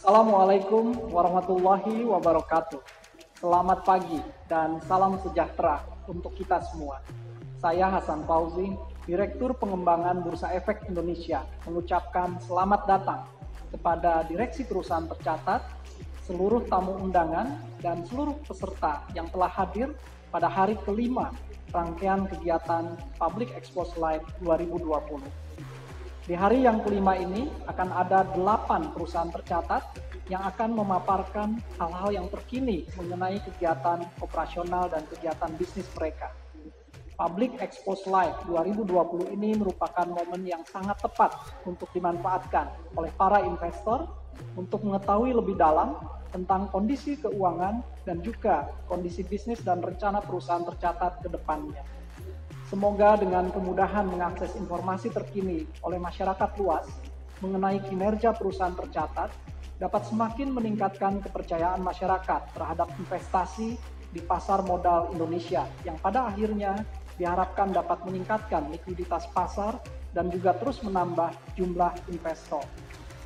Assalamualaikum warahmatullahi wabarakatuh. Selamat pagi dan salam sejahtera untuk kita semua. Saya Hasan Fauzi, Direktur Pengembangan Bursa Efek Indonesia, mengucapkan selamat datang kepada Direksi Perusahaan Tercatat, seluruh tamu undangan, dan seluruh peserta yang telah hadir pada hari kelima rangkaian kegiatan Public Expose Live 2020. Di hari yang kelima ini akan ada 8 perusahaan tercatat yang akan memaparkan hal-hal yang terkini mengenai kegiatan operasional dan kegiatan bisnis mereka. Public Expose Live 2020 ini merupakan momen yang sangat tepat untuk dimanfaatkan oleh para investor untuk mengetahui lebih dalam tentang kondisi keuangan dan juga kondisi bisnis dan rencana perusahaan tercatat ke depannya. Semoga dengan kemudahan mengakses informasi terkini oleh masyarakat luas mengenai kinerja perusahaan tercatat dapat semakin meningkatkan kepercayaan masyarakat terhadap investasi di pasar modal Indonesia yang pada akhirnya diharapkan dapat meningkatkan likuiditas pasar dan juga terus menambah jumlah investor.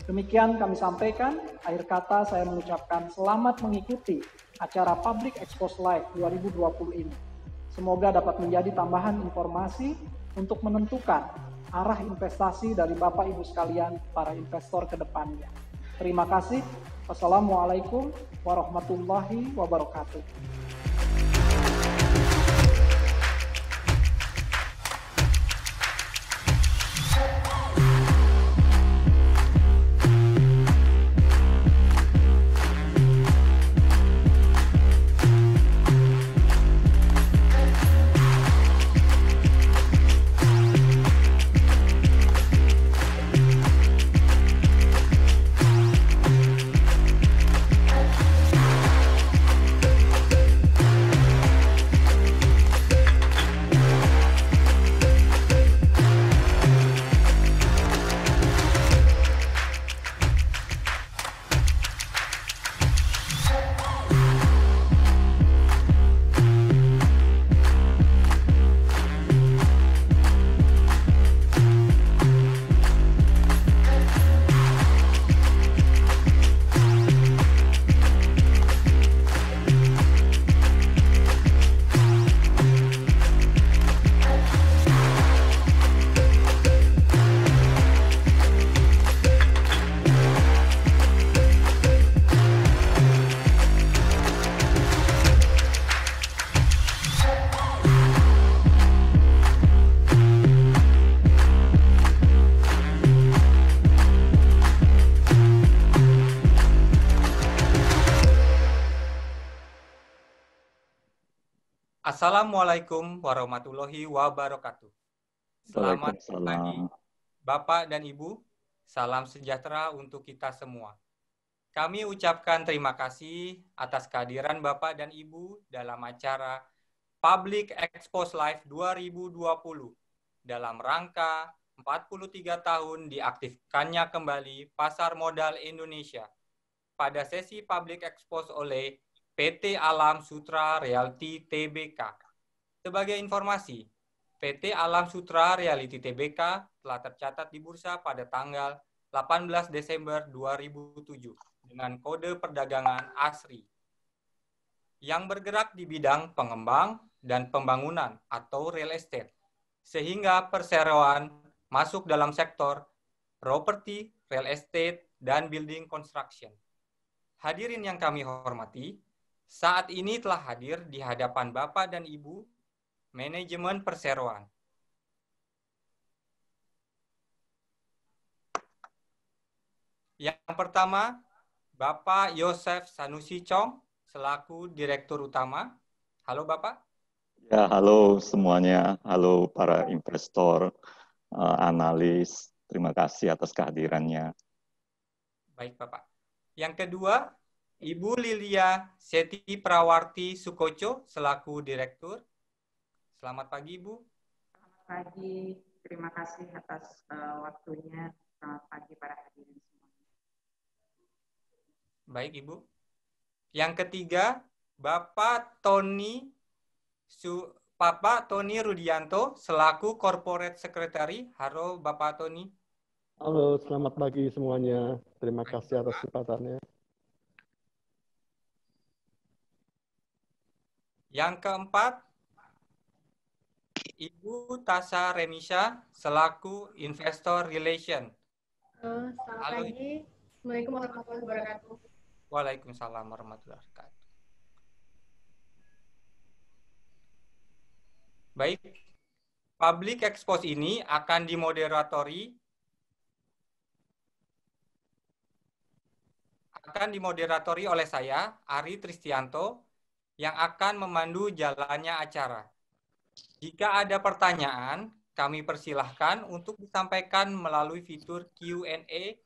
Demikian kami sampaikan, akhir kata saya mengucapkan selamat mengikuti acara Public Expose Live 2020 ini. Semoga dapat menjadi tambahan informasi untuk menentukan arah investasi dari Bapak Ibu sekalian para investor ke depannya. Terima kasih. Wassalamualaikum warahmatullahi wabarakatuh. Assalamualaikum warahmatullahi wabarakatuh. Selamat pagi, Bapak dan Ibu. Salam sejahtera untuk kita semua. Kami ucapkan terima kasih atas kehadiran Bapak dan Ibu dalam acara Public Expose Live 2020 dalam rangka 43 tahun diaktifkannya kembali pasar modal Indonesia pada sesi Public Expose oleh PT Alam Sutra Realty Tbk. Sebagai informasi, PT Alam Sutra Realty Tbk telah tercatat di bursa pada tanggal 18 Desember 2007 dengan kode perdagangan ASRI yang bergerak di bidang pengembang dan pembangunan atau real estate, sehingga perseroan masuk dalam sektor properti, real estate, dan building construction. Hadirin yang kami hormati, saat ini telah hadir di hadapan Bapak dan Ibu manajemen perseroan. Yang pertama, Bapak Yosef Sanusi Chong selaku Direktur Utama. Halo Bapak. Ya, halo semuanya. Halo para investor, analis. Terima kasih atas kehadirannya. Baik Bapak. Yang kedua, Ibu Lilia Seti Prawarti Sukoco selaku Direktur. Selamat pagi, Ibu. Selamat pagi. Terima kasih atas waktunya. Selamat pagi para hadirin semua. Baik, Ibu. Yang ketiga, Bapak Tony Rudianto selaku Corporate Secretary. Halo, Bapak Tony. Halo, selamat pagi semuanya. Terima kasih atas kesempatannya. Yang keempat, Ibu Tasha Remisha selaku Investor Relation. Selamat pagi. Assalamualaikum warahmatullahi wabarakatuh. Waalaikumsalam warahmatullahi wabarakatuh. Baik, public expose ini akan dimoderatori oleh saya, Ari Tristianto, yang akan memandu jalannya acara. Jika ada pertanyaan, kami persilahkan untuk disampaikan melalui fitur Q&A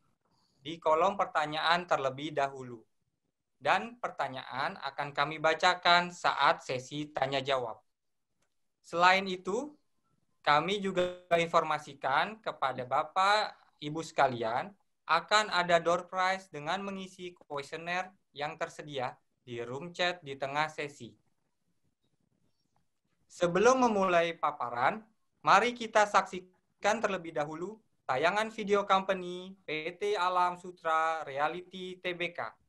di kolom pertanyaan terlebih dahulu. Dan pertanyaan akan kami bacakan saat sesi tanya-jawab. Selain itu, kami juga informasikan kepada Bapak, Ibu sekalian, akan ada door prize dengan mengisi kuesioner yang tersedia di room chat di tengah sesi. Sebelum memulai paparan, mari kita saksikan terlebih dahulu tayangan video company PT Alam Sutra Reality Tbk.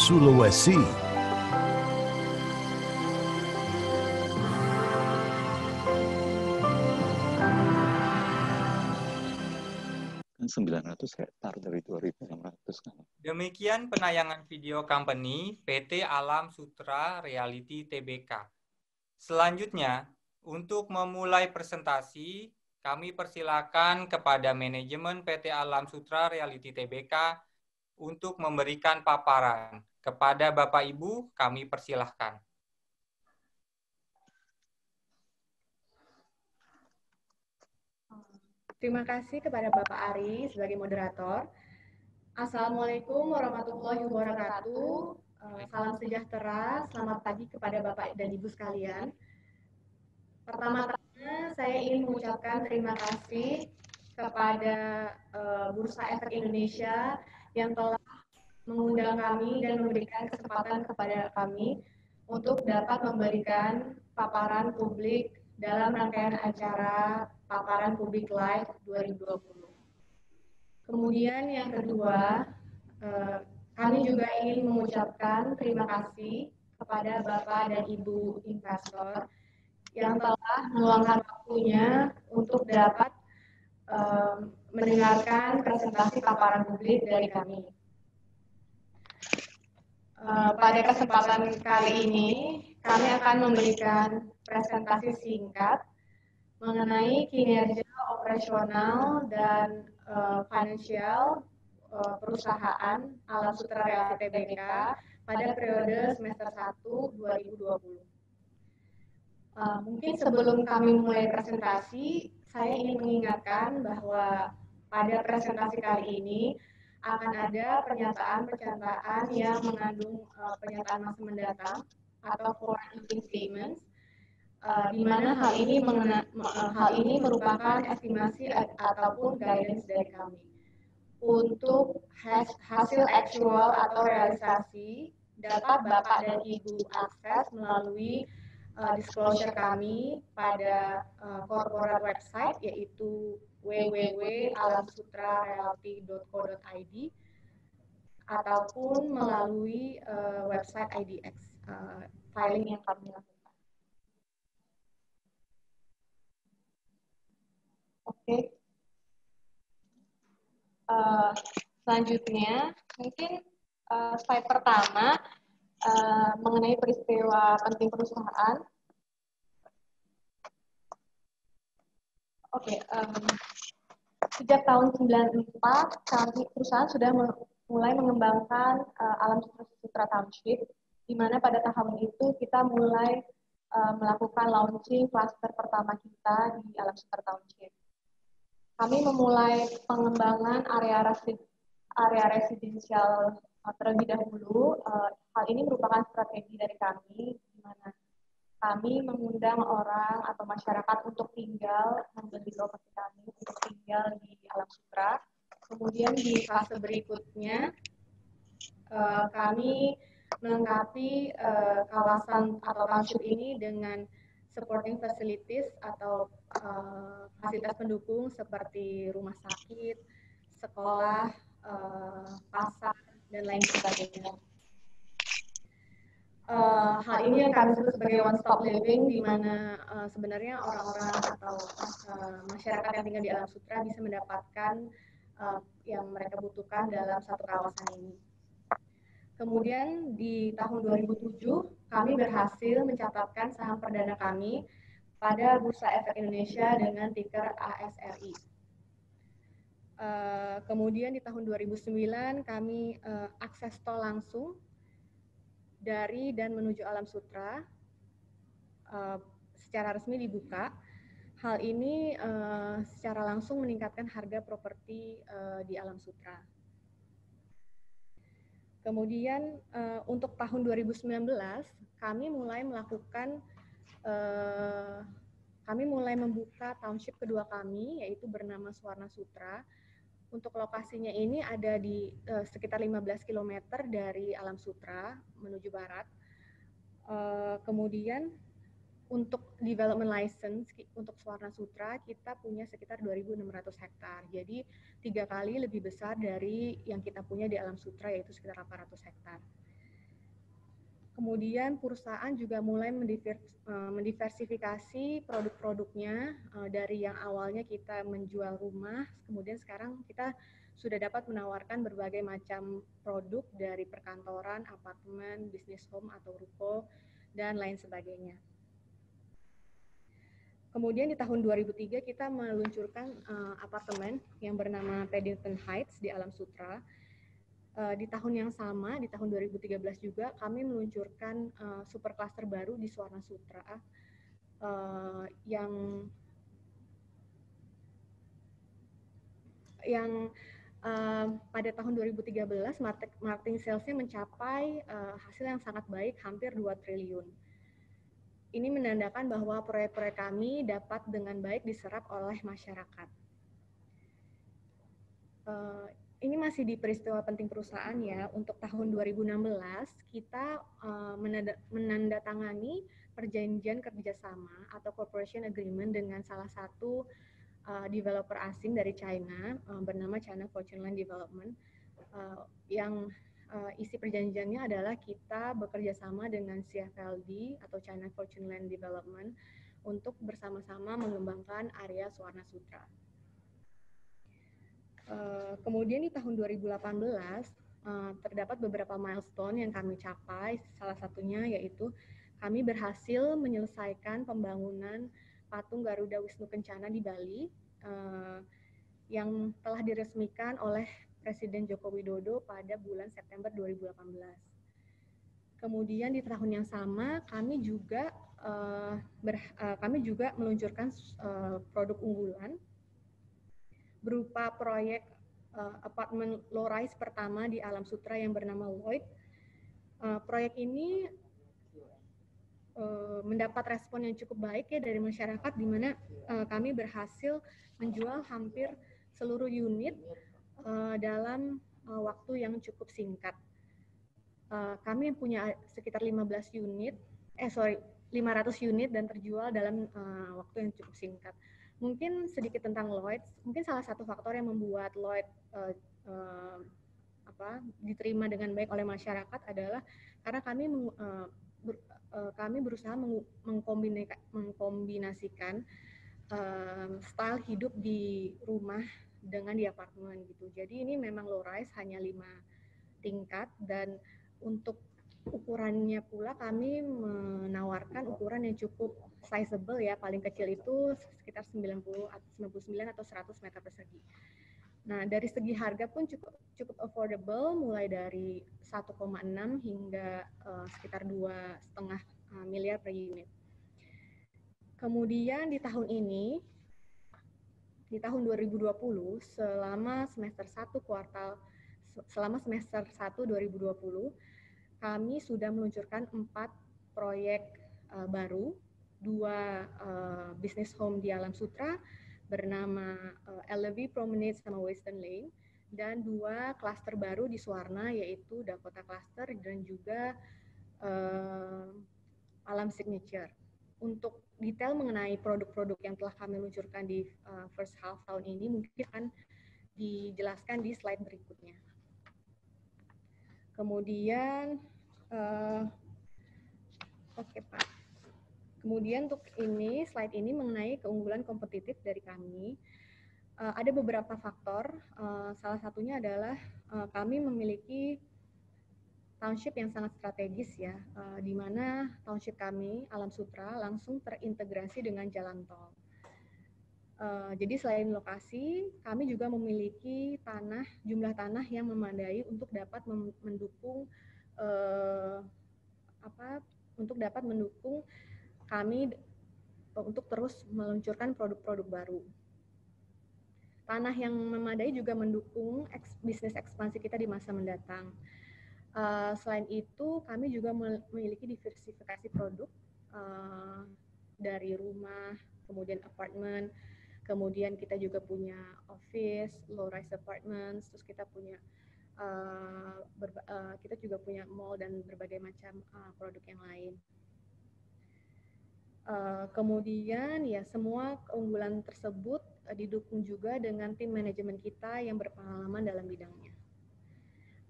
Sulawesi. Kan 900 hektar dari 2.600 kan. Demikian penayangan video company PT Alam Sutra Reality Tbk. Selanjutnya, untuk memulai presentasi, kami persilakan kepada manajemen PT Alam Sutra Reality Tbk untuk memberikan paparan. Kepada Bapak Ibu, kami persilahkan. Terima kasih kepada Bapak Ari sebagai moderator. Assalamualaikum warahmatullahi wabarakatuh. Salam sejahtera, selamat pagi kepada Bapak dan Ibu sekalian. Pertama-tama saya ingin mengucapkan terima kasih kepada Bursa Efek Indonesia yang telah mengundang kami dan memberikan kesempatan kepada kami untuk dapat memberikan paparan publik dalam rangkaian acara Paparan Publik Live 2020. Kemudian yang kedua, kami juga ingin mengucapkan terima kasih kepada Bapak dan Ibu investor yang telah meluangkan waktunya untuk dapat mendengarkan presentasi paparan publik dari kami. Pada kesempatan kali ini, kami akan memberikan presentasi singkat mengenai kinerja operasional dan finansial perusahaan Alam Sutra Reality Tbk pada periode semester 1 2020. Mungkin sebelum kami mulai presentasi, saya ingin mengingatkan bahwa pada presentasi kali ini akan ada pernyataan-pernyataan yang mengandung pernyataan masa mendatang atau forward-looking statements, di mana hal ini merupakan estimasi ataupun guidance dari kami. Untuk hasil actual atau realisasi dapat Bapak dan Ibu akses melalui disclosure kami pada corporate website, yaitu www.alamsutrareality.co.id ataupun melalui website IDX filing yang kami lakukan. Oke. Selanjutnya mungkin slide pertama mengenai peristiwa penting perusahaan. Oke, sejak tahun 94 perusahaan sudah mulai mengembangkan Alam Sutra Township, di mana pada tahun itu kita mulai melakukan launching klaster pertama kita di Alam Sutra Township. Kami memulai pengembangan area residensial terlebih dahulu. Hal ini merupakan strategi dari kami, di mana kami mengundang orang atau masyarakat untuk tinggal, membeli properti kami untuk tinggal di Alam Sutra. Kemudian di fase berikutnya, kami melengkapi kawasan atau township ini dengan supporting facilities atau fasilitas pendukung seperti rumah sakit, sekolah, pasar, dan lain sebagainya. Hal ini yang kami sebut sebagai one stop living, di mana sebenarnya orang-orang atau masyarakat yang tinggal di Alam Sutra bisa mendapatkan yang mereka butuhkan dalam satu kawasan ini. Kemudian di tahun 2007 kami berhasil mencatatkan saham perdana kami pada Bursa Efek Indonesia dengan ticker ASRI. Kemudian di tahun 2009 kami akses tol langsung dari dan menuju Alam Sutra secara resmi dibuka. Hal ini secara langsung meningkatkan harga properti di Alam Sutra. Kemudian untuk tahun 2019 kami mulai membuka township kedua kami, yaitu bernama Swarna Sutra. Untuk lokasinya ini ada di sekitar 15 km dari Alam Sutra menuju barat. Kemudian untuk development license untuk Swarna Sutra kita punya sekitar 2.600 hektar. Jadi 3 kali lebih besar dari yang kita punya di Alam Sutra, yaitu sekitar 800 hektar. Kemudian perusahaan juga mulai mendiversifikasi produk-produknya dari yang awalnya kita menjual rumah, kemudian sekarang kita sudah dapat menawarkan berbagai macam produk dari perkantoran, apartemen, bisnis home atau ruko, dan lain sebagainya. Kemudian di tahun 2003 kita meluncurkan apartemen yang bernama Paddington Heights di Alam Sutra. Di tahun yang sama, di tahun 2013 juga kami meluncurkan super cluster baru di Swarna Sutra yang pada tahun 2013 marketing sales-nya mencapai hasil yang sangat baik, hampir 2 triliun. Ini menandakan bahwa proyek-proyek kami dapat dengan baik diserap oleh masyarakat. Ini masih di peristiwa penting perusahaan ya. Untuk tahun 2016 kita menandatangani perjanjian kerjasama atau cooperation agreement dengan salah satu developer asing dari China bernama China Fortune Land Development yang isi perjanjiannya adalah kita bekerja sama dengan CFLD atau China Fortune Land Development untuk bersama-sama mengembangkan area Swarna Sutra. Kemudian di tahun 2018 terdapat beberapa milestone yang kami capai, salah satunya yaitu kami berhasil menyelesaikan pembangunan patung Garuda Wisnu Kencana di Bali yang telah diresmikan oleh Presiden Joko Widodo pada bulan September 2018. Kemudian di tahun yang sama kami juga meluncurkan produk unggulan berupa proyek apartemen low rise pertama di Alam Sutra yang bernama Lloyd. Proyek ini mendapat respon yang cukup baik ya dari masyarakat, di mana kami berhasil menjual hampir seluruh unit dalam waktu yang cukup singkat. Kami punya sekitar 500 unit dan terjual dalam waktu yang cukup singkat. Mungkin sedikit tentang Lloyd. Mungkin salah satu faktor yang membuat Lloyd diterima dengan baik oleh masyarakat adalah karena kami berusaha mengkombinasikan style hidup di rumah dengan di apartemen gitu. Jadi ini memang low rise, hanya 5 tingkat, dan untuk ukurannya pula kami menawarkan ukuran yang cukup sizable ya, paling kecil itu sekitar 99 atau 100 meter persegi. Nah, dari segi harga pun cukup affordable, mulai dari 1,6 hingga sekitar 2,5 miliar per unit. Kemudian di tahun ini, di tahun 2020, selama semester 1 2020, kami sudah meluncurkan 4 proyek baru, 2 business home di Alam Sutera bernama LV Promenade sama Western Lane, dan 2 klaster baru di Suwarna, yaitu Dakota Cluster dan juga Alam Signature. Untuk detail mengenai produk-produk yang telah kami luncurkan di first half tahun ini mungkin akan dijelaskan di slide berikutnya. Kemudian, oke Pak. Kemudian untuk ini, slide ini mengenai keunggulan kompetitif dari kami. Ada beberapa faktor, salah satunya adalah kami memiliki township yang sangat strategis ya, di mana township kami, Alam Sutera, langsung terintegrasi dengan jalan tol. Jadi selain lokasi, kami juga memiliki jumlah tanah yang memadai untuk dapat mendukung kami untuk terus meluncurkan produk-produk baru. Tanah yang memadai juga mendukung bisnis ekspansi kita di masa mendatang. Selain itu, kami juga memiliki diversifikasi produk dari rumah, kemudian apartemen, kemudian kita juga punya office, low-rise apartments, terus kita punya kita juga punya mall dan berbagai macam produk yang lain. Kemudian ya semua keunggulan tersebut didukung juga dengan tim manajemen kita yang berpengalaman dalam bidangnya.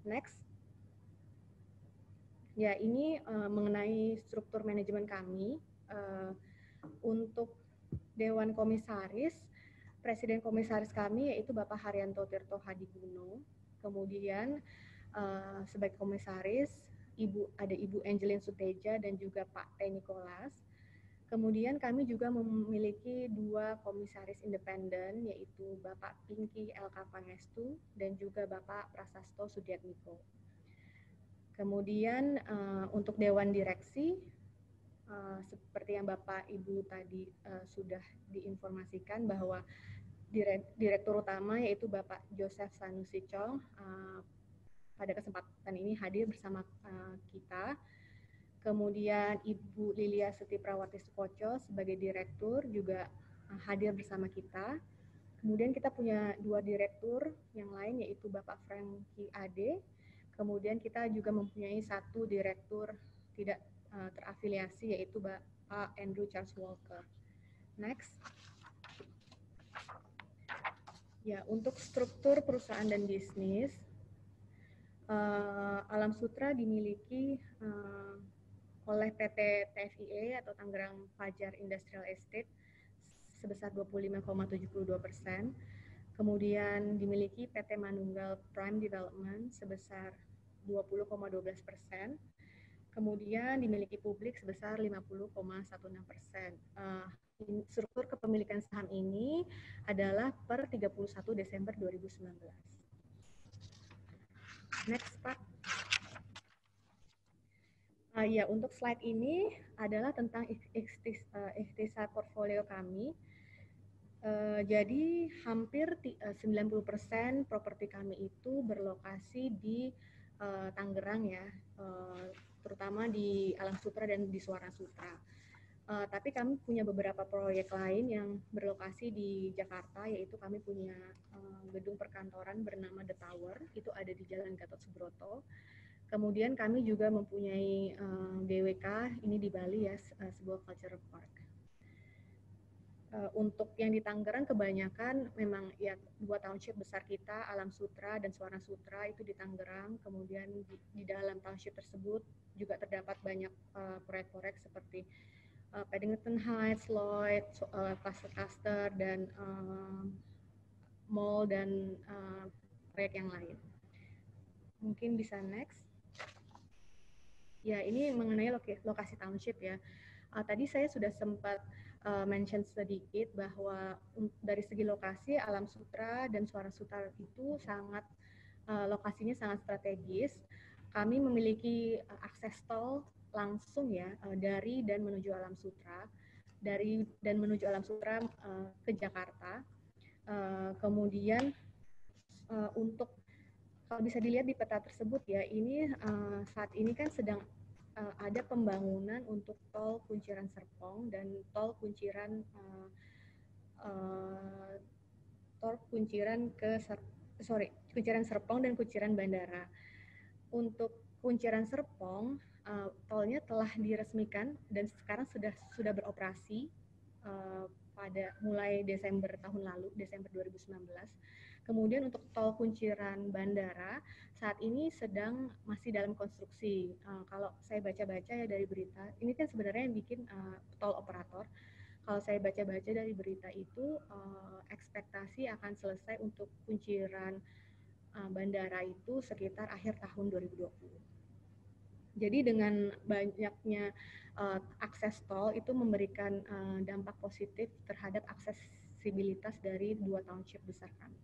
Next. Ya, ini mengenai struktur manajemen kami. Untuk Dewan Komisaris, Presiden Komisaris kami yaitu Bapak Haryanto Tirto Hadiguno. Kemudian sebagai komisaris, ada Ibu Angelin Suteja dan juga Pak T. Nicholas. Kemudian kami juga memiliki 2 komisaris independen, yaitu Bapak Pinky LK Pangestu dan juga Bapak Prasasto Sudiatmiko. Kemudian untuk Dewan Direksi, seperti yang Bapak Ibu tadi sudah diinformasikan bahwa Direktur Utama yaitu Bapak Joseph Sanusi Chong pada kesempatan ini hadir bersama kita. Kemudian Ibu Lilia Setiprawati Sukoco sebagai Direktur juga hadir bersama kita. Kemudian kita punya 2 direktur yang lain yaitu Bapak Franky Ade. Kemudian kita juga mempunyai 1 direktur tidak terafiliasi yaitu Bapak Andrew Charles Walker. Next. Ya, untuk struktur perusahaan dan bisnis, Alam Sutera dimiliki oleh PT TFIE atau Tangerang Fajar Industrial Estate sebesar 25,72%. Kemudian dimiliki PT Manunggal Prime Development sebesar 20,12%. Kemudian dimiliki publik sebesar 50,16%. Struktur kepemilikan saham ini adalah per 31 Desember 2019. Next, Pak. Ya, untuk slide ini adalah tentang ikhtisar portfolio kami. Jadi hampir 90% properti kami itu berlokasi di Tangerang ya, terutama di Alam Sutera dan di Suwarna Sutera. Tapi kami punya beberapa proyek lain yang berlokasi di Jakarta, yaitu kami punya gedung perkantoran bernama The Tower, itu ada di Jalan Gatot Subroto. Kemudian kami juga mempunyai GWK, ini di Bali ya, sebuah culture park. Untuk yang di Tangerang kebanyakan memang ya 2 township besar kita, Alam Sutera dan Suwarna Sutera itu di Tangerang. Kemudian di dalam township tersebut juga terdapat banyak proyek-proyek seperti Paddington Heights, Lloyd, cluster dan mall dan proyek yang lain. Mungkin bisa next. Ya, ini mengenai lokasi township ya. Tadi saya sudah sempat mention sedikit bahwa dari segi lokasi Alam Sutera dan Suara Sutera itu sangat lokasinya sangat strategis. Kami memiliki akses tol langsung ya dari dan menuju Alam Sutera, dari dan menuju Alam Sutera ke Jakarta. Kemudian untuk kalau bisa dilihat di peta tersebut ya, ini saat ini kan sedang ada pembangunan untuk tol Kunciran Serpong dan tol Kunciran Kunciran Serpong dan Kunciran Bandara. Untuk Kunciran Serpong, tolnya telah diresmikan dan sekarang sudah beroperasi pada mulai Desember tahun lalu, Desember 2019. Kemudian untuk tol Kunciran Bandara saat ini masih dalam konstruksi. Kalau saya baca-baca ya dari berita, ini kan sebenarnya yang bikin tol operator. Kalau saya baca-baca dari berita itu, ekspektasi akan selesai untuk Kunciran Bandara itu sekitar akhir tahun 2020. Jadi dengan banyaknya akses tol itu memberikan dampak positif terhadap aksesibilitas dari dua township besar kami.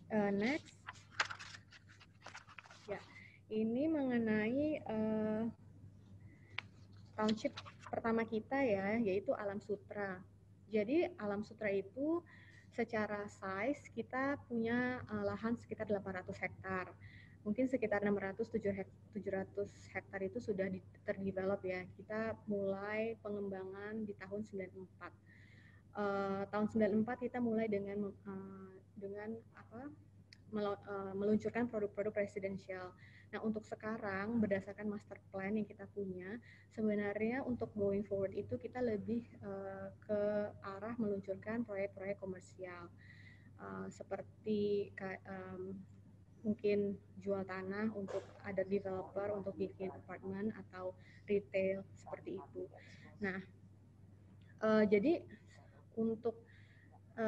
Next, ya, ini mengenai township pertama kita ya, yaitu Alam Sutera. Jadi Alam Sutera itu secara size kita punya lahan sekitar 800 hektar. Mungkin sekitar 600-700 hektar itu sudah terdevelop ya. Kita mulai pengembangan di tahun 94. Tahun 94 kita mulai dengan meluncurkan produk-produk residensial. Nah, untuk sekarang berdasarkan master plan yang kita punya, sebenarnya untuk going forward itu kita lebih ke arah meluncurkan proyek-proyek komersial seperti mungkin jual tanah untuk ada developer untuk bikin apartemen atau retail seperti itu. Nah, jadi untuk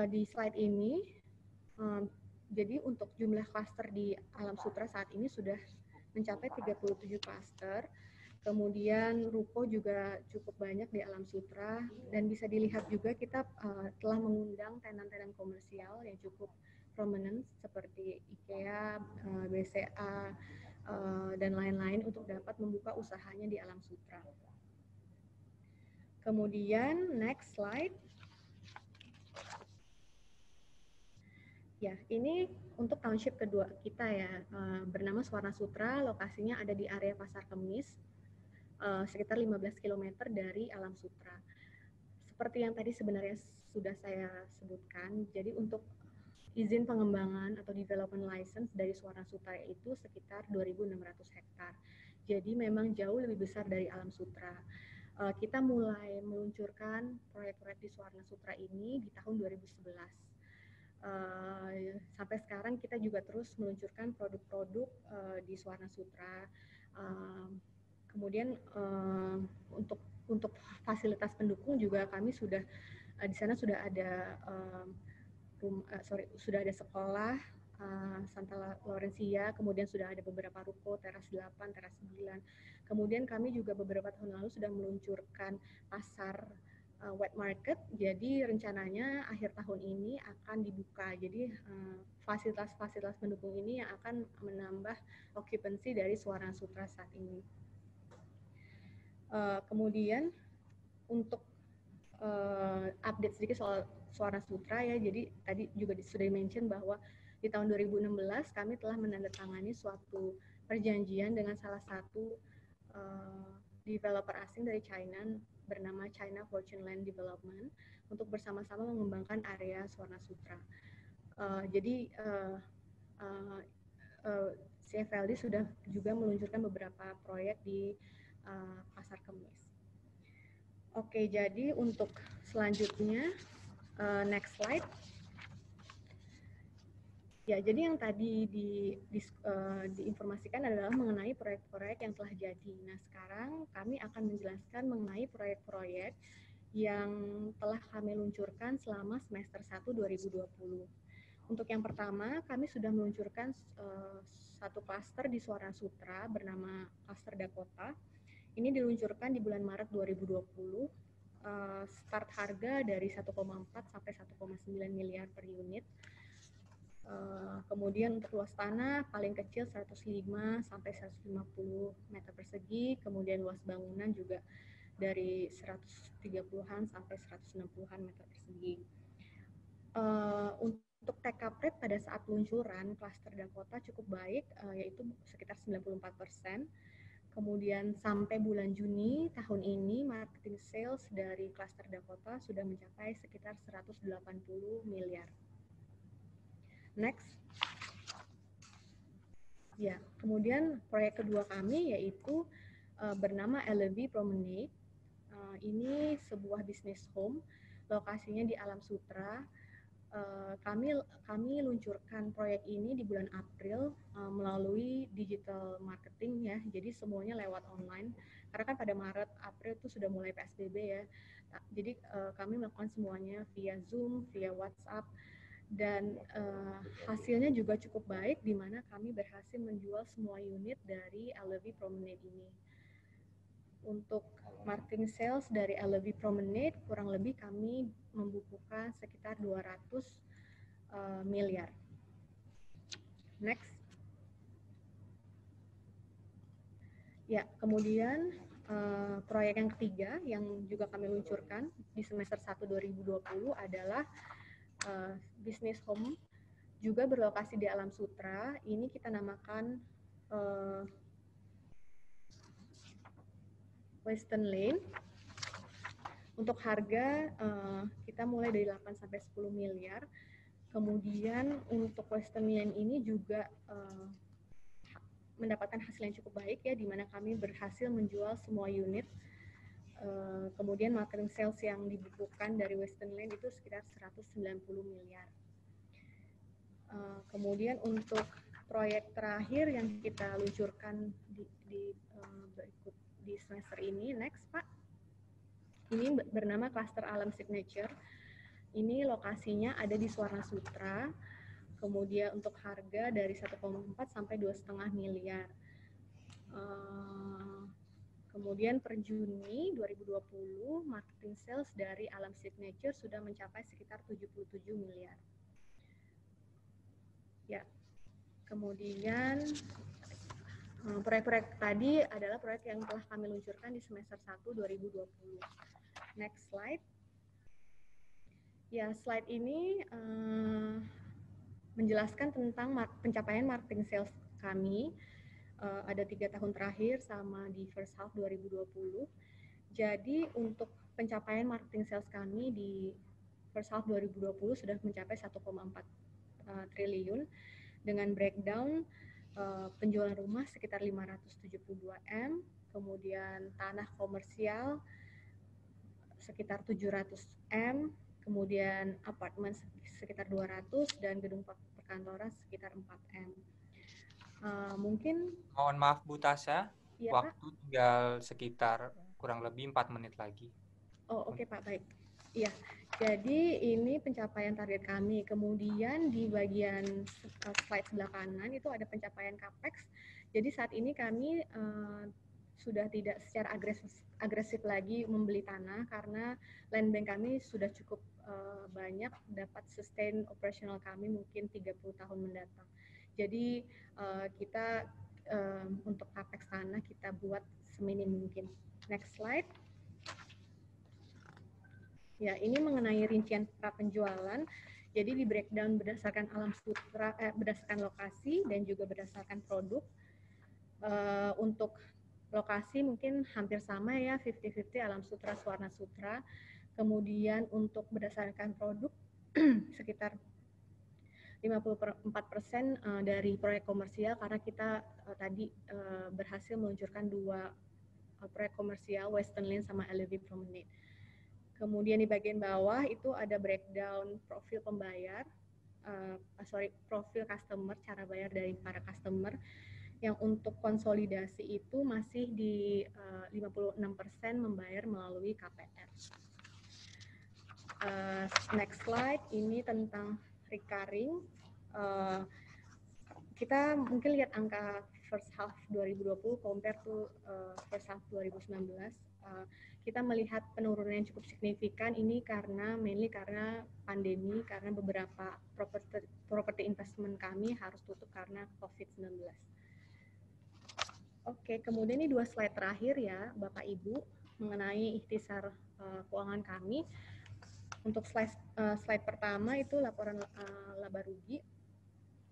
di slide ini, jadi untuk jumlah klaster di Alam Sutera saat ini sudah mencapai 37 klaster. Kemudian ruko juga cukup banyak di Alam Sutera dan bisa dilihat juga kita telah mengundang tenan-tenan komersial yang cukup prominent seperti IKEA, BCA, dan lain-lain untuk dapat membuka usahanya di Alam Sutera. Kemudian next slide. Ya, ini untuk township kedua kita ya, bernama Suara Sutera, lokasinya ada di area Pasar Kemis, sekitar 15 km dari Alam Sutera. Seperti yang tadi sebenarnya sudah saya sebutkan, jadi untuk izin pengembangan atau development license dari Suara Sutera itu sekitar 2.600 hektar. Jadi memang jauh lebih besar dari Alam Sutera. Kita mulai meluncurkan proyek-proyek di Suara Sutera ini di tahun 2011. Sampai sekarang kita juga terus meluncurkan produk-produk di Suara Sutera. Kemudian untuk fasilitas pendukung juga kami sudah di sana sudah ada sudah ada sekolah Santa Laurencia, kemudian sudah ada beberapa ruko, teras 8, teras 9. Kemudian kami juga beberapa tahun lalu sudah meluncurkan pasar wet market, jadi rencananya akhir tahun ini akan dibuka. Jadi fasilitas-fasilitas pendukung ini yang akan menambah occupancy dari Suara Sutera saat ini. Kemudian untuk update sedikit soal Suara Sutera ya, jadi tadi juga sudah di-mention bahwa di tahun 2016 kami telah menandatangani suatu perjanjian dengan salah satu developer asing dari China bernama China Fortune Land Development untuk bersama-sama mengembangkan area Suara Sutera. Jadi CFLD sudah juga meluncurkan beberapa proyek di Pasar Kemis. Oke, jadi untuk selanjutnya next slide. Ya, jadi yang tadi diinformasikan adalah mengenai proyek-proyek yang telah jadi. Nah, sekarang kami akan menjelaskan mengenai proyek-proyek yang telah kami luncurkan selama semester 1 2020. Untuk yang pertama, kami sudah meluncurkan satu klaster di Suara Sutra bernama Klaster Dakota. Ini diluncurkan di bulan Maret 2020. Start harga dari 1,4 sampai 1,9 miliar per unit. Kemudian untuk luas tanah paling kecil 105 sampai 150 meter persegi, kemudian luas bangunan juga dari 130-an sampai 160-an meter persegi. Untuk take up rate pada saat peluncuran Klaster Dakota cukup baik, yaitu sekitar 94%. Kemudian sampai bulan Juni tahun ini marketing sales dari Klaster Dakota sudah mencapai sekitar 180 miliar. Next. Ya, kemudian proyek kedua kami yaitu bernama LV Promenade. Ini sebuah bisnis home, lokasinya di Alam Sutra. Kami luncurkan proyek ini di bulan April melalui digital marketing ya, jadi semuanya lewat online. Karena kan pada Maret, April itu sudah mulai PSBB ya. Jadi kami melakukan semuanya via Zoom, via WhatsApp, dan hasilnya juga cukup baik, di mana kami berhasil menjual semua unit dari LV Promenade ini. Untuk marketing sales dari LV Promenade kurang lebih kami membukukan sekitar 200 miliar. Next. Ya, kemudian proyek yang ketiga yang juga kami luncurkan di semester 1 2020 adalah bisnis home, juga berlokasi di Alam Sutra. Ini kita namakan Western Lane. Untuk harga kita mulai dari 8 sampai 10 miliar. Kemudian untuk Western Lane ini juga mendapatkan hasil yang cukup baik ya, di mana kami berhasil menjual semua unit. Kemudian marketing sales yang dibukukan dari Western Lane itu sekitar 190 miliar. Kemudian untuk proyek terakhir yang kita luncurkan berikut di semester ini, next Pak. Ini bernama Klaster Alam Signature. Ini lokasinya ada di Suara Sutra. Kemudian untuk harga dari 1,4 sampai 2,5 miliar. Kemudian per Juni 2020, marketing sales dari Alam Signature sudah mencapai sekitar 77 miliar. Ya, kemudian proyek-proyek tadi adalah proyek yang telah kami luncurkan di semester 1 2020. Next slide. Ya, slide ini menjelaskan tentang pencapaian marketing sales kami. Ada 3 tahun terakhir sama di first half 2020. Jadi untuk pencapaian marketing sales kami di first half 2020 sudah mencapai 1,4 triliun dengan breakdown penjualan rumah sekitar 572 M, kemudian tanah komersial sekitar 700 M, kemudian apartemen sekitar 200 dan gedung perkantoran sekitar 4 M. Mungkin mohon maaf Bu Tasya, ya, waktu Pak? tinggal sekitar kurang lebih 4 menit lagi. Oh, oke, Pak, baik. Iya, jadi ini pencapaian target kami. Kemudian di bagian slide sebelah kanan itu ada pencapaian capex. Jadi saat ini kami sudah tidak secara agresif lagi membeli tanah karena land bank kami sudah cukup banyak dapat sustain operasional kami mungkin 30 tahun mendatang. Jadi kita untuk capex tanah kita buat seminim mungkin. Next slide. Ya, ini mengenai rincian penjualan. Jadi di breakdown berdasarkan Alam Sutra, berdasarkan lokasi dan juga berdasarkan produk. Untuk lokasi mungkin hampir sama ya, 50-50 Alam Sutra, Suara Sutra. Kemudian untuk berdasarkan produk sekitar 54% dari proyek komersial karena kita tadi berhasil meluncurkan 2 proyek komersial, Western Lane sama LV Promenade. Kemudian di bagian bawah itu ada breakdown profil pembayar, profil customer, cara bayar dari para customer, yang untuk konsolidasi itu masih di 56% membayar melalui KPR. Next slide, ini tentang recurring. kita mungkin lihat angka first half 2020 compare to first half 2019. Kita melihat penurunan yang cukup signifikan ini mainly karena pandemi, karena beberapa property investment kami harus tutup karena COVID-19. Oke, kemudian ini 2 slide terakhir ya, Bapak Ibu, mengenai ikhtisar keuangan kami. Untuk slide pertama itu laporan laba rugi.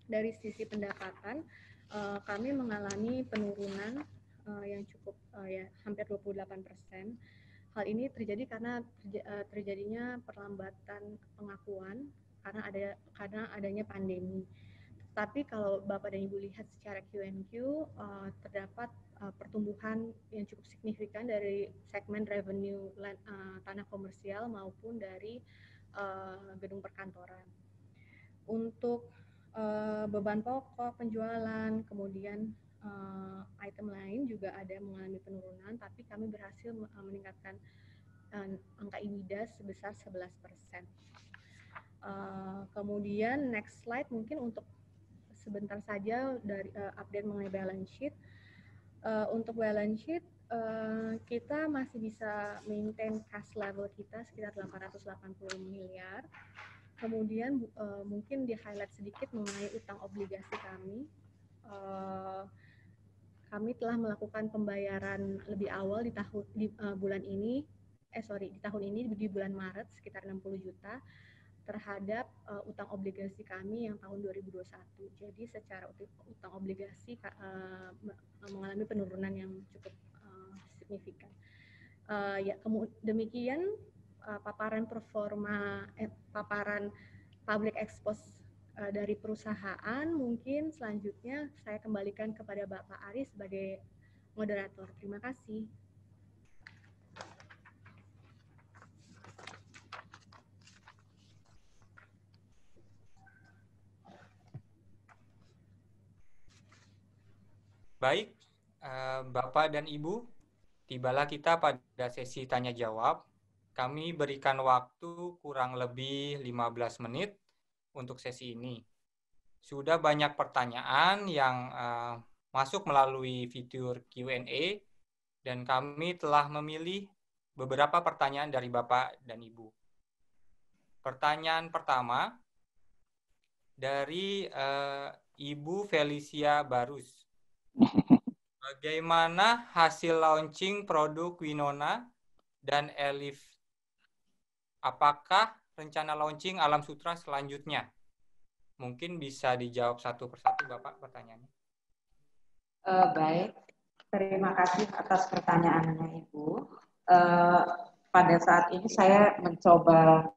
Dari sisi pendapatan, kami mengalami penurunan yang cukup hampir 28%. Hal ini terjadi karena terjadinya perlambatan pengakuan karena adanya pandemi. Tapi kalau Bapak dan Ibu lihat secara Q&Q, terdapat pertumbuhan yang cukup signifikan dari segmen revenue tanah komersial maupun dari gedung perkantoran. Untuk beban pokok, penjualan, kemudian item lain juga ada mengalami penurunan, tapi kami berhasil meningkatkan angka EBITDA sebesar 11%. Kemudian next slide mungkin untuk sebentar saja dari update mengenai balance sheet. Untuk balance sheet kita masih bisa maintain cash level kita sekitar 880 miliar. Kemudian mungkin di highlight sedikit mengenai utang obligasi kami. Kami telah melakukan pembayaran lebih awal di bulan ini, di tahun ini di bulan Maret sekitar 60 juta terhadap utang obligasi kami yang tahun 2021. Jadi secara utang obligasi mengalami penurunan yang cukup signifikan. Demikian paparan public expose dari perusahaan. Mungkin selanjutnya saya kembalikan kepada Bapak Ari sebagai moderator. Terima kasih. Baik, Bapak dan Ibu, tibalah kita pada sesi tanya jawab. Kami berikan waktu kurang lebih 15 menit untuk sesi ini. Sudah banyak pertanyaan yang masuk melalui fitur Q&A dan kami telah memilih beberapa pertanyaan dari Bapak dan Ibu. Pertanyaan pertama dari Ibu Felicia Barus. Bagaimana hasil launching produk Winona dan Elif? Apakah rencana launching Alam Sutra selanjutnya? Mungkin bisa dijawab satu persatu, Bapak, pertanyaannya. Baik, terima kasih atas pertanyaannya, Ibu. Pada saat ini saya mencoba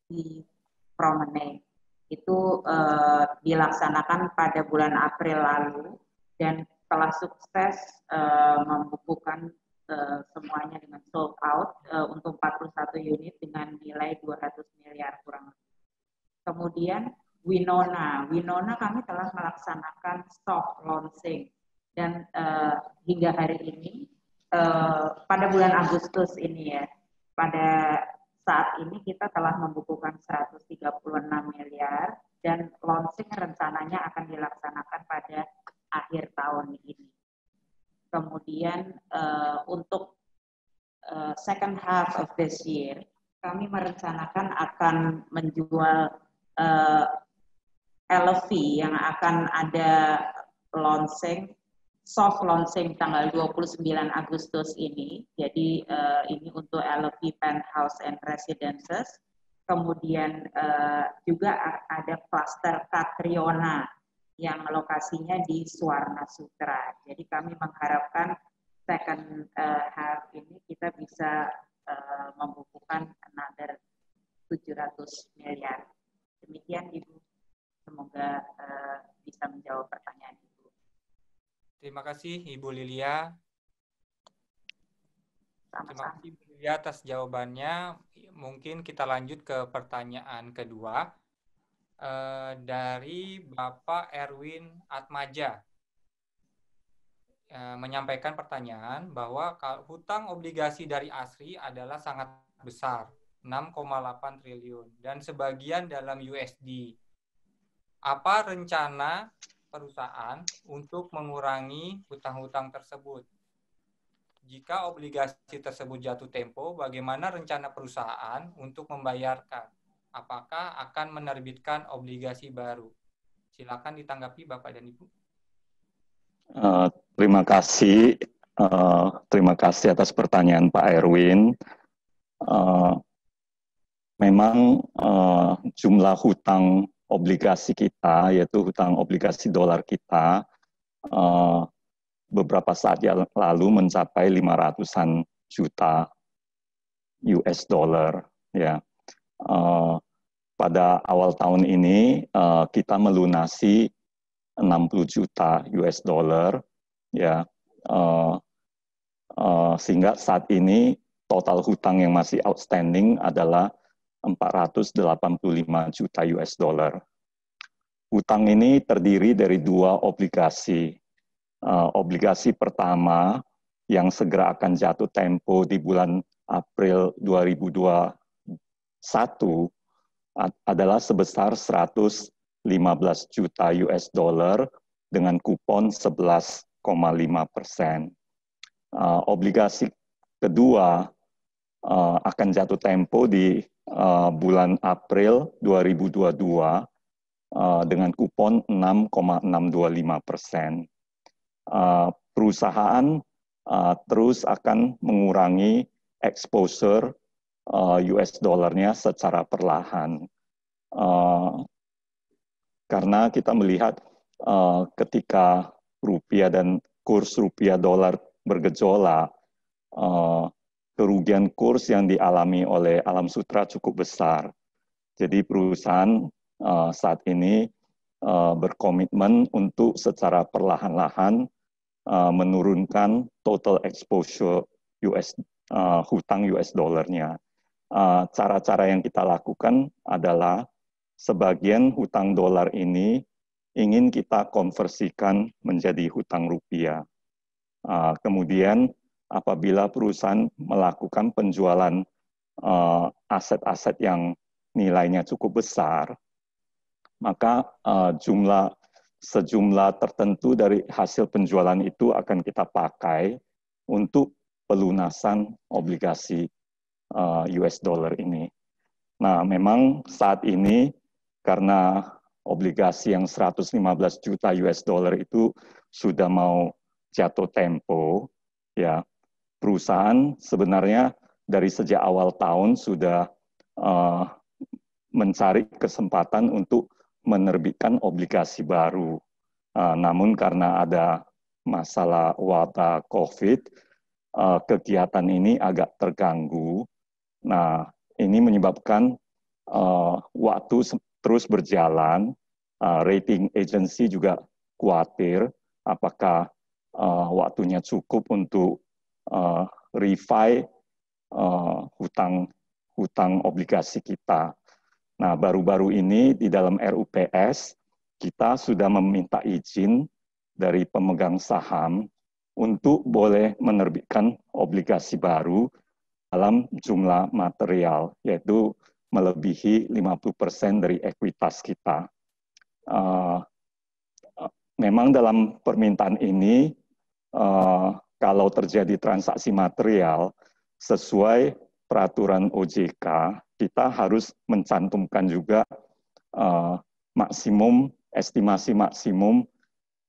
di Promenade. Itu dilaksanakan pada bulan April lalu dan telah sukses membukukan semuanya dengan sold out untuk 41 unit dengan nilai 200 miliar kurang lebih. Kemudian Winona kami telah melaksanakan soft launching dan hingga hari ini pada bulan Agustus ini ya, pada saat ini kita telah membukukan 136 miliar dan launching rencananya akan dilaksanakan pada akhir tahun ini. Kemudian untuk second half of this year, kami merencanakan akan menjual LV yang akan ada soft launching tanggal 29 Agustus ini. Jadi ini untuk LV Penthouse and Residences. Kemudian juga ada cluster Catriona yang lokasinya di Suwarna Sutra. Jadi kami mengharapkan second half ini kita bisa membukukan another 700 miliar. Demikian Ibu, semoga bisa menjawab pertanyaan Ibu. Terima kasih Ibu Lilia. Terima kasih Ibu Lilia atas jawabannya. Mungkin kita lanjut ke pertanyaan kedua. Dari Bapak Erwin Atmaja menyampaikan pertanyaan bahwa hutang obligasi dari ASRI adalah sangat besar, 6,8 triliun, dan sebagian dalam USD. Apa rencana perusahaan untuk mengurangi hutang-hutang tersebut? Jika obligasi tersebut jatuh tempo, bagaimana rencana perusahaan untuk membayarkan? Apakah akan menerbitkan obligasi baru? Silakan ditanggapi Bapak dan Ibu. Terima kasih. Terima kasih atas pertanyaan Pak Erwin. Memang jumlah hutang obligasi kita, yaitu hutang obligasi dolar kita, beberapa saat yang lalu mencapai 500-an juta US dollar. Ya. Pada awal tahun ini kita melunasi 60 juta US dollar, ya, sehingga saat ini total hutang yang masih outstanding adalah 485 juta US dollar. Hutang ini terdiri dari dua obligasi. Obligasi pertama yang segera akan jatuh tempo di bulan April 2021 adalah sebesar 115 juta US dollar dengan kupon 11,5%. Obligasi kedua akan jatuh tempo di bulan April 2022 dengan kupon 6,625%. Perusahaan terus akan mengurangi exposure US dollarnya secara perlahan. Karena kita melihat ketika rupiah dan kurs rupiah dolar bergejolak, kerugian kurs yang dialami oleh Alam Sutera cukup besar. Jadi perusahaan saat ini berkomitmen untuk secara perlahan-lahan menurunkan total exposure hutang US dollarnya. Cara-cara yang kita lakukan adalah sebagian hutang dolar ini ingin kita konversikan menjadi hutang rupiah. Kemudian apabila perusahaan melakukan penjualan aset-aset yang nilainya cukup besar, maka sejumlah tertentu dari hasil penjualan itu akan kita pakai untuk pelunasan obligasi US dollar ini. Nah, memang saat ini karena obligasi yang 115 juta US dollar itu sudah mau jatuh tempo, ya, perusahaan sebenarnya dari sejak awal tahun sudah mencari kesempatan untuk menerbitkan obligasi baru. Namun karena ada masalah wabah COVID, kegiatan ini agak terganggu. Nah, ini menyebabkan waktu terus berjalan. Rating agency juga khawatir apakah waktunya cukup untuk refi hutang obligasi kita. Nah, baru-baru ini di dalam RUPS, kita sudah meminta izin dari pemegang saham untuk boleh menerbitkan obligasi baru dalam jumlah material, yaitu melebihi 50% dari ekuitas kita. Memang dalam permintaan ini, kalau terjadi transaksi material, sesuai peraturan OJK, kita harus mencantumkan juga estimasi maksimum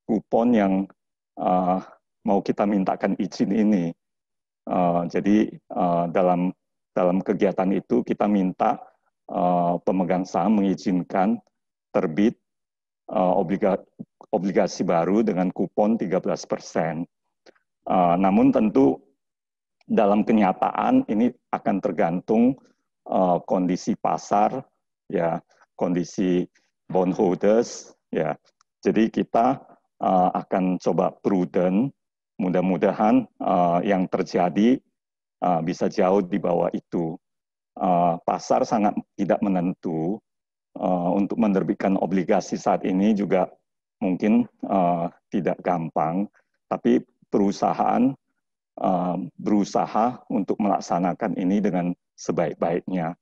kupon yang mau kita mintakan izin ini. Jadi dalam kegiatan itu kita minta pemegang saham mengizinkan terbit obligasi baru dengan kupon 13%. Namun tentu dalam kenyataan ini akan tergantung kondisi pasar, ya, kondisi bondholders, ya. Jadi kita akan coba prudent. Mudah-mudahan yang terjadi bisa jauh di bawah itu. Pasar sangat tidak menentu. Untuk menerbitkan obligasi saat ini juga mungkin tidak gampang, tapi perusahaan berusaha untuk melaksanakan ini dengan sebaik-baiknya.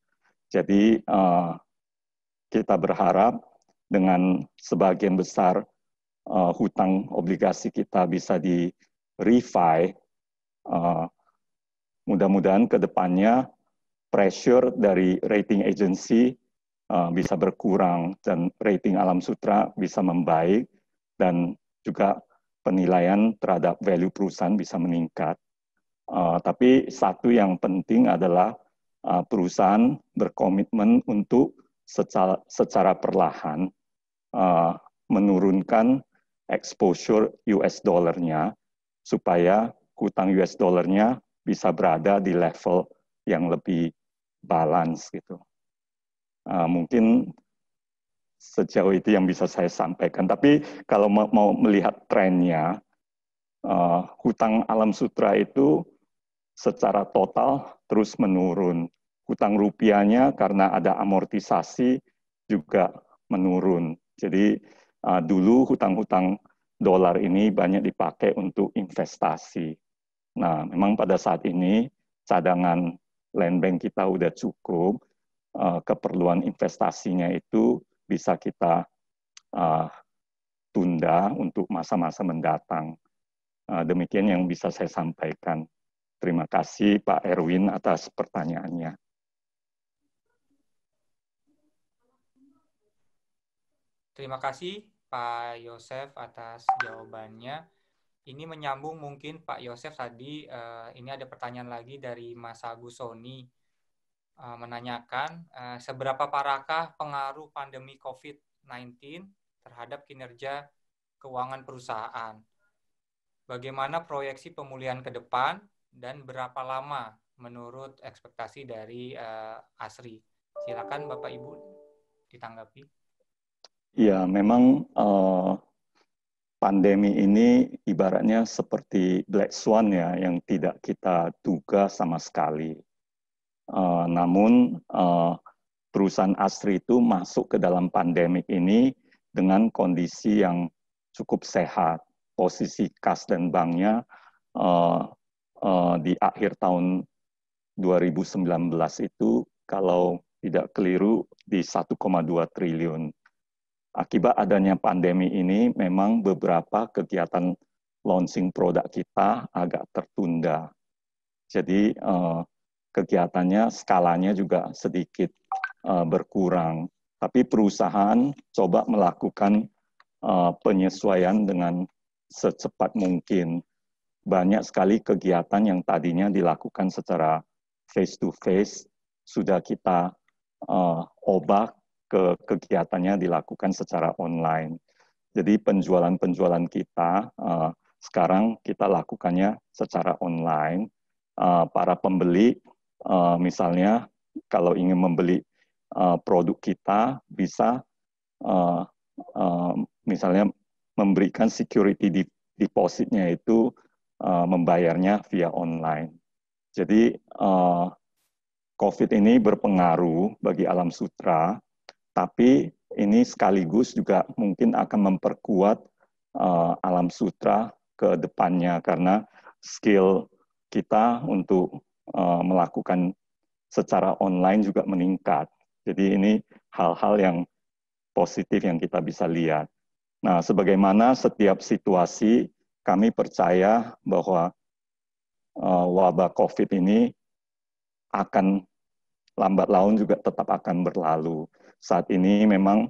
Jadi kita berharap dengan sebagian besar hutang obligasi kita bisa di-refi, mudah-mudahan ke depannya pressure dari rating agency bisa berkurang dan rating Alam Sutera bisa membaik dan juga penilaian terhadap value perusahaan bisa meningkat. Tapi satu yang penting adalah perusahaan berkomitmen untuk secara perlahan menurunkan exposure US dollarnya supaya hutang US dollarnya bisa berada di level yang lebih balance gitu. Mungkin sejauh itu yang bisa saya sampaikan. Tapi kalau mau melihat trennya, hutang Alam Sutera itu secara total terus menurun. Hutang rupiahnya karena ada amortisasi juga menurun. Jadi dulu hutang-hutang dolar ini banyak dipakai untuk investasi. Nah, memang pada saat ini cadangan land bank kita udah cukup, keperluan investasinya itu bisa kita tunda untuk masa-masa mendatang. Demikian yang bisa saya sampaikan. Terima kasih Pak Erwin atas pertanyaannya. Terima kasih Pak Yosef atas jawabannya. Ini menyambung mungkin Pak Yosef tadi, ini ada pertanyaan lagi dari Mas Agus Soni menanyakan seberapa parahkah pengaruh pandemi COVID-19 terhadap kinerja keuangan perusahaan? Bagaimana proyeksi pemulihan ke depan dan berapa lama menurut ekspektasi dari ASRI? Silakan Bapak Ibu ditanggapi. Ya, memang pandemi ini ibaratnya seperti black swan ya, yang tidak kita duga sama sekali. Namun perusahaan ASRI itu masuk ke dalam pandemik ini dengan kondisi yang cukup sehat. Posisi kas dan banknya di akhir tahun 2019 itu kalau tidak keliru di 1,2 triliun. Akibat adanya pandemi ini memang beberapa kegiatan launching produk kita agak tertunda. Jadi kegiatannya, skalanya juga sedikit berkurang. Tapi perusahaan coba melakukan penyesuaian dengan secepat mungkin. Banyak sekali kegiatan yang tadinya dilakukan secara face-to-face, sudah kita ubah ke kegiatannya dilakukan secara online. Jadi penjualan-penjualan kita sekarang kita lakukannya secara online. Para pembeli misalnya kalau ingin membeli produk kita bisa misalnya memberikan security deposit-nya itu membayarnya via online. Jadi COVID ini berpengaruh bagi Alam Sutera, tapi ini sekaligus juga mungkin akan memperkuat Alam Sutera ke depannya karena skill kita untuk melakukan secara online juga meningkat. Jadi ini hal-hal yang positif yang kita bisa lihat. Nah, sebagaimana setiap situasi, kami percaya bahwa wabah COVID ini akan lambat laun juga tetap akan berlalu. Saat ini memang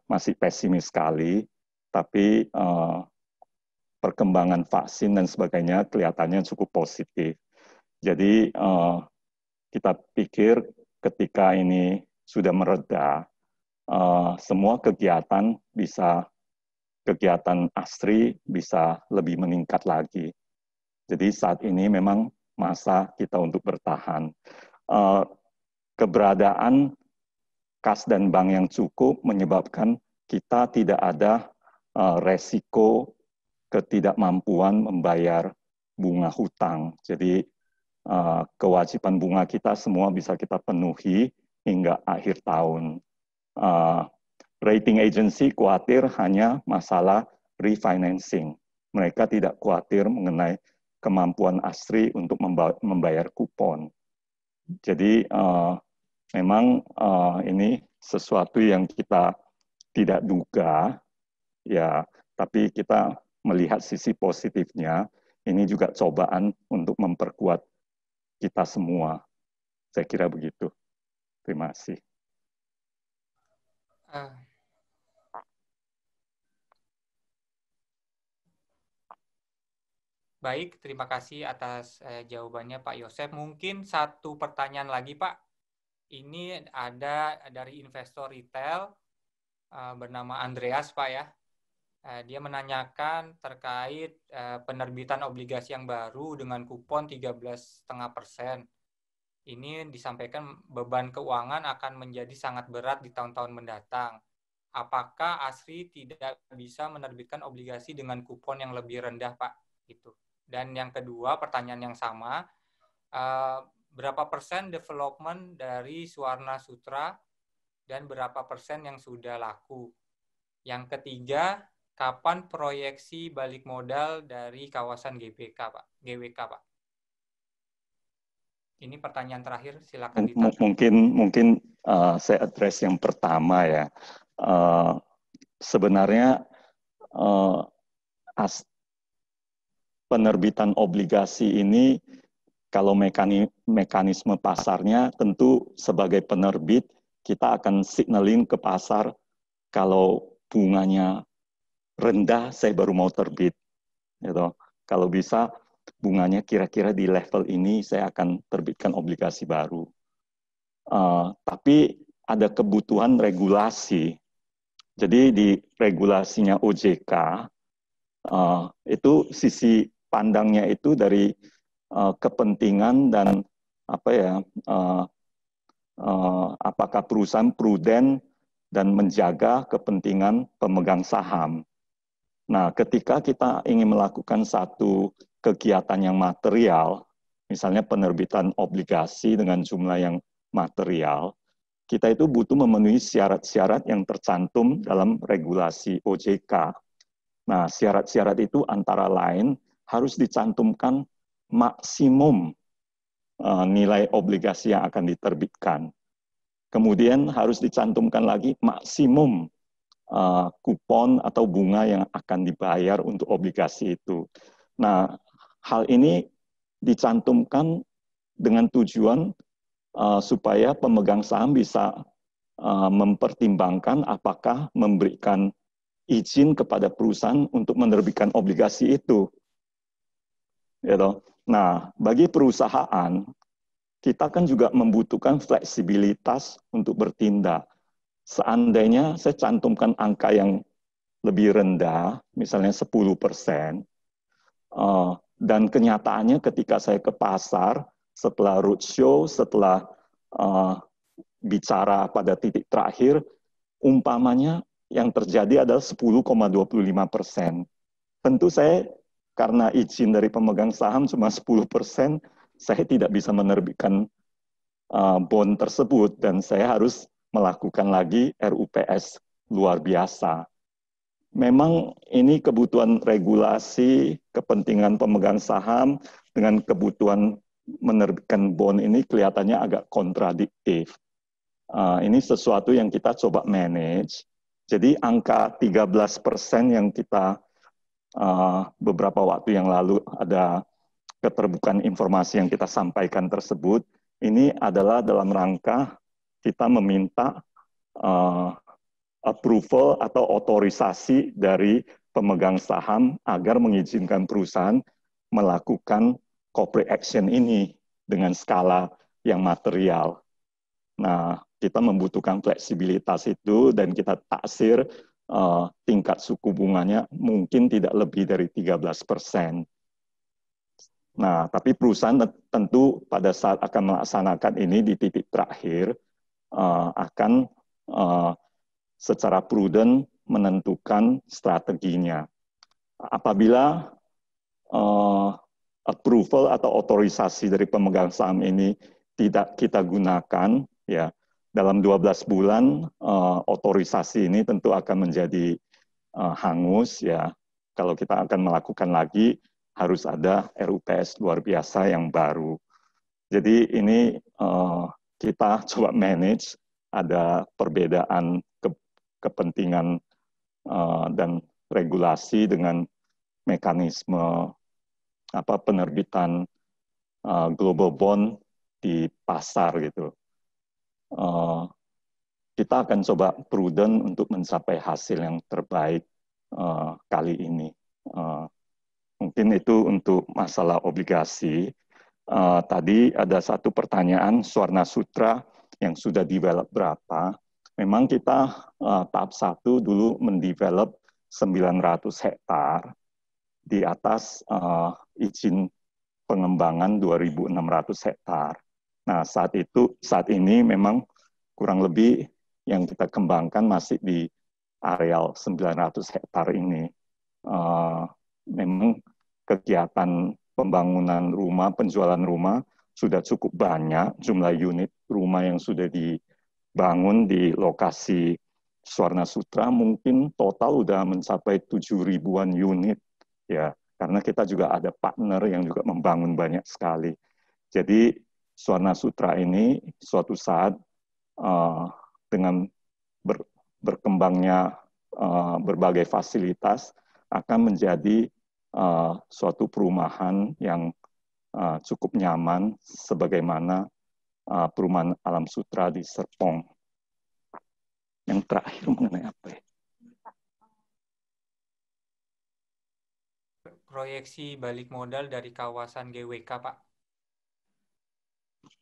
masih pesimis sekali, tapi perkembangan vaksin dan sebagainya kelihatannya cukup positif. Jadi kita pikir ketika ini sudah mereda, semua kegiatan ASRI bisa lebih meningkat lagi. Jadi saat ini memang masa kita untuk bertahan. Keberadaan kas dan bank yang cukup menyebabkan kita tidak ada resiko ketidakmampuan membayar bunga hutang. Jadi kewajiban bunga kita semua bisa kita penuhi hingga akhir tahun. Rating agency khawatir hanya masalah refinancing. Mereka tidak khawatir mengenai kemampuan ASRI untuk membayar kupon. Jadi memang ini sesuatu yang kita tidak duga, ya, tapi kita melihat sisi positifnya. Ini juga cobaan untuk memperkuat kita semua. Saya kira begitu. Terima kasih. Baik, terima kasih atas jawabannya Pak Yosef. Mungkin satu pertanyaan lagi Pak. Ini ada dari investor retail bernama Andreas Pak ya. Dia menanyakan terkait penerbitan obligasi yang baru dengan kupon 13,5%. Ini disampaikan beban keuangan akan menjadi sangat berat di tahun-tahun mendatang. Apakah ASRI tidak bisa menerbitkan obligasi dengan kupon yang lebih rendah, Pak? Gitu. Dan yang kedua, pertanyaan yang sama, berapa persen development dari Suwarna Sutra dan berapa persen yang sudah laku? Yang ketiga, kapan proyeksi balik modal dari kawasan GWK, Pak? Ini pertanyaan terakhir, silakan ditanggapi. Mungkin saya address yang pertama ya. Sebenarnya penerbitan obligasi ini kalau mekanisme pasarnya tentu sebagai penerbit kita akan signalin ke pasar kalau bunganya rendah saya baru mau terbit. Gitu. Kalau bisa bunganya kira-kira di level ini saya akan terbitkan obligasi baru. Tapi ada kebutuhan regulasi. Jadi di regulasinya OJK itu sisi pandangnya itu dari kepentingan dan apakah perusahaan prudent dan menjaga kepentingan pemegang saham. Nah, ketika kita ingin melakukan satu kegiatan yang material, misalnya penerbitan obligasi dengan jumlah yang material, kita itu butuh memenuhi syarat-syarat yang tercantum dalam regulasi OJK. Nah, syarat-syarat itu antara lain harus dicantumkan maksimum nilai obligasi yang akan diterbitkan. Kemudian harus dicantumkan lagi maksimum kupon atau bunga yang akan dibayar untuk obligasi itu. Nah, hal ini dicantumkan dengan tujuan supaya pemegang saham bisa mempertimbangkan apakah memberikan izin kepada perusahaan untuk menerbitkan obligasi itu. Gitu. Nah, bagi perusahaan, kita kan juga membutuhkan fleksibilitas untuk bertindak. Seandainya saya cantumkan angka yang lebih rendah, misalnya 10%, dan kenyataannya ketika saya ke pasar, setelah roadshow, setelah bicara pada titik terakhir, umpamanya yang terjadi adalah 10,25%. Tentu saya, karena izin dari pemegang saham cuma 10%, saya tidak bisa menerbitkan bond tersebut, dan saya harus melakukan lagi RUPS luar biasa. Memang ini kebutuhan regulasi, kepentingan pemegang saham, dengan kebutuhan menerbitkan bond ini kelihatannya agak kontradiktif. Ini sesuatu yang kita coba manage. Jadi angka 13% yang kita beberapa waktu yang lalu ada keterbukaan informasi yang kita sampaikan tersebut, ini adalah dalam rangka kita meminta approval atau otorisasi dari pemegang saham agar mengizinkan perusahaan melakukan corporate action ini dengan skala yang material. Nah, kita membutuhkan fleksibilitas itu dan kita taksir tingkat suku bunganya mungkin tidak lebih dari 13%. Nah, tapi perusahaan tentu pada saat akan melaksanakan ini di titik terakhir akan secara prudent menentukan strateginya. Apabila approval atau otorisasi dari pemegang saham ini tidak kita gunakan, ya dalam 12 bulan otorisasi ini tentu akan menjadi hangus, ya. Kalau kita akan melakukan lagi, harus ada RUPS luar biasa yang baru. Jadi ini kita coba manage, ada perbedaan kepentingan dan regulasi dengan mekanisme penerbitan global bond di pasar gitu. Kita akan coba prudent untuk mencapai hasil yang terbaik kali ini. Mungkin itu untuk masalah obligasi. Tadi ada satu pertanyaan, Swarna Sutra yang sudah develop berapa? Memang kita tahap 1 dulu mendevelop 900 hektar di atas izin pengembangan 2.600 hektar. Nah, saat ini memang kurang lebih yang kita kembangkan masih di areal 900 hektar ini. Memang kegiatan pembangunan rumah, penjualan rumah sudah cukup banyak, jumlah unit rumah yang sudah dibangun di lokasi Swarna Sutra mungkin total udah mencapai 7.000-an unit, ya, karena kita juga ada partner yang juga membangun banyak sekali. Jadi Swarna Sutra ini suatu saat dengan berkembangnya berbagai fasilitas akan menjadi suatu perumahan yang cukup nyaman sebagaimana perumahan Alam Sutra di Serpong. Yang terakhir mengenai apa ya? Proyeksi balik modal dari kawasan GWK, Pak.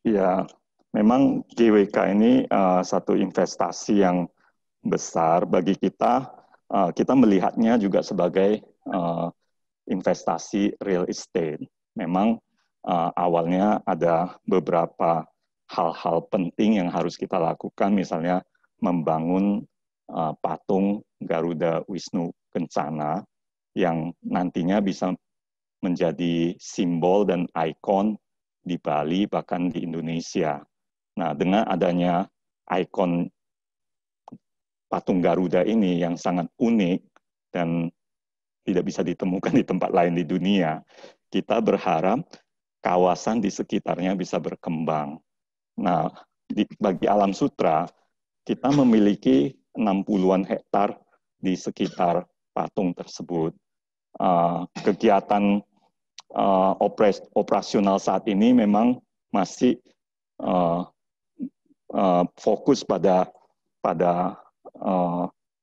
Ya, memang GWK ini satu investasi yang besar bagi kita. Kita melihatnya juga sebagai investasi real estate. Memang awalnya ada beberapa hal-hal penting yang harus kita lakukan, misalnya membangun patung Garuda Wisnu Kencana yang nantinya bisa menjadi simbol dan ikon di Bali bahkan di Indonesia. Nah, dengan adanya ikon patung Garuda ini yang sangat unik dan tidak bisa ditemukan di tempat lain di dunia, kita berharap kawasan di sekitarnya bisa berkembang. Nah, bagi Alam Sutra, kita memiliki 60-an hektar di sekitar patung tersebut. Kegiatan operasional saat ini memang masih fokus pada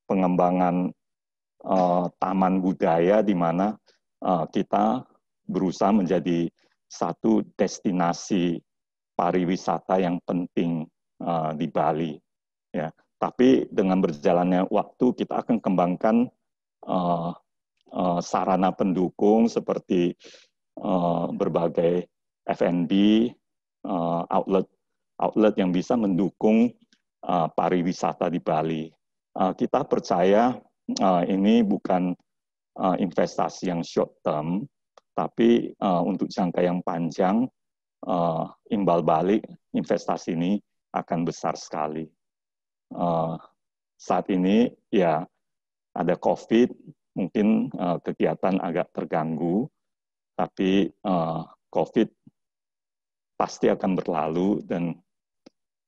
pengembangan taman budaya di mana kita berusaha menjadi satu destinasi pariwisata yang penting di Bali. Ya, tapi dengan berjalannya waktu kita akan kembangkan sarana pendukung seperti berbagai F&B, outlet yang bisa mendukung pariwisata di Bali. Kita percaya ini bukan investasi yang short term, tapi untuk jangka yang panjang, imbal balik investasi ini akan besar sekali. Saat ini ya ada COVID, mungkin kegiatan agak terganggu, tapi COVID pasti akan berlalu dan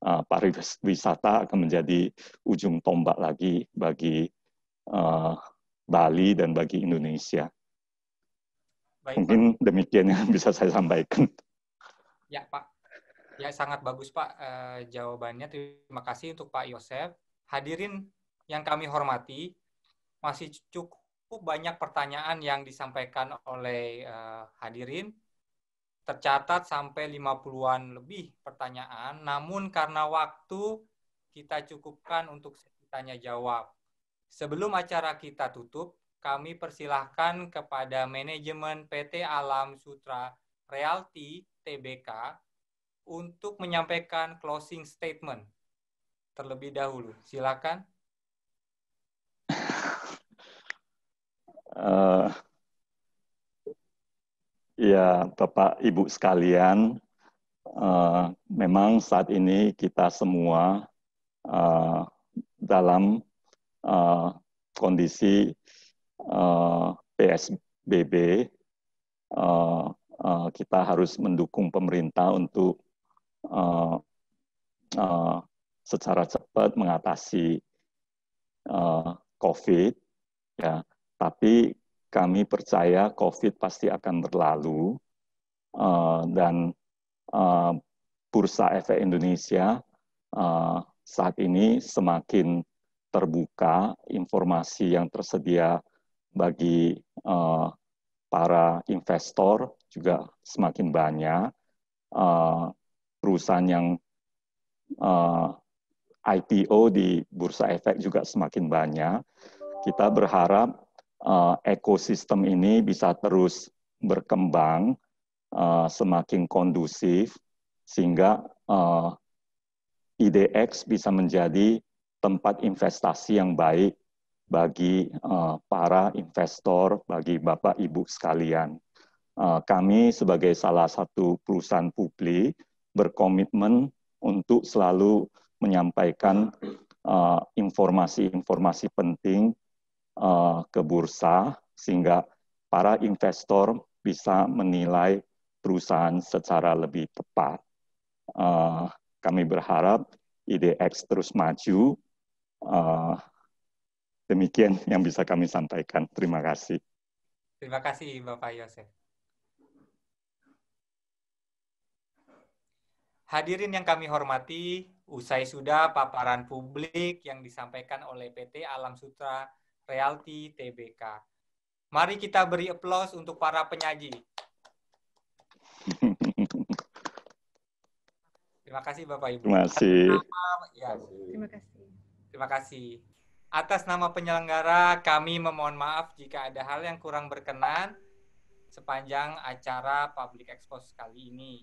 pariwisata akan menjadi ujung tombak lagi bagi Bali dan bagi Indonesia. Baik, mungkin Pak. Demikian yang bisa saya sampaikan. Ya, Pak. Ya, sangat bagus, Pak, jawabannya. Terima kasih untuk Pak Yosef. Hadirin yang kami hormati, masih cukup banyak pertanyaan yang disampaikan oleh hadirin. Tercatat sampai 50-an lebih pertanyaan, namun karena waktu kita cukupkan untuk tanya jawab. Sebelum acara kita tutup, kami persilahkan kepada manajemen PT Alam Sutra Realty Tbk untuk menyampaikan closing statement terlebih dahulu. Silakan. Ya, Bapak Ibu sekalian, memang saat ini kita semua dalam kondisi PSBB, kita harus mendukung pemerintah untuk uh, secara cepat mengatasi COVID, ya. Tapi kami percaya COVID pasti akan berlalu, dan Bursa Efek Indonesia saat ini semakin terbuka, informasi yang tersedia bagi para investor juga semakin banyak, perusahaan yang IPO di Bursa Efek juga semakin banyak. Kita berharap ekosistem ini bisa terus berkembang, semakin kondusif, sehingga IDX bisa menjadi tempat investasi yang baik bagi para investor, bagi Bapak Ibu sekalian. Kami sebagai salah satu perusahaan publik berkomitmen untuk selalu menyampaikan informasi-informasi penting ke bursa, sehingga para investor bisa menilai perusahaan secara lebih tepat. Kami berharap IDX terus maju. Demikian yang bisa kami sampaikan. Terima kasih. Terima kasih Bapak Yosef. Hadirin yang kami hormati, usai sudah paparan publik yang disampaikan oleh PT Alam Sutra Realty Tbk. Mari kita beri aplaus untuk para penyaji. Terima kasih Bapak Ibu. Terima kasih. Terima kasih. Terima kasih. Atas nama penyelenggara, kami memohon maaf jika ada hal yang kurang berkenan sepanjang acara Public Expose kali ini.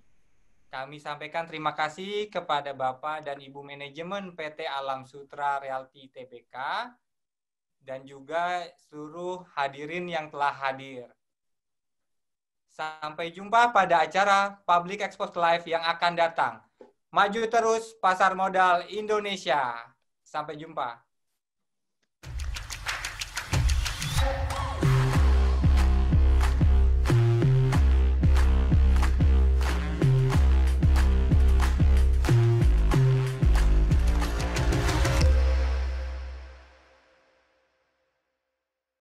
Kami sampaikan terima kasih kepada Bapak dan Ibu Manajemen PT Alam Sutra Realty Tbk dan juga seluruh hadirin yang telah hadir. Sampai jumpa pada acara Public Expose Live yang akan datang. Maju terus pasar modal Indonesia. Sampai jumpa.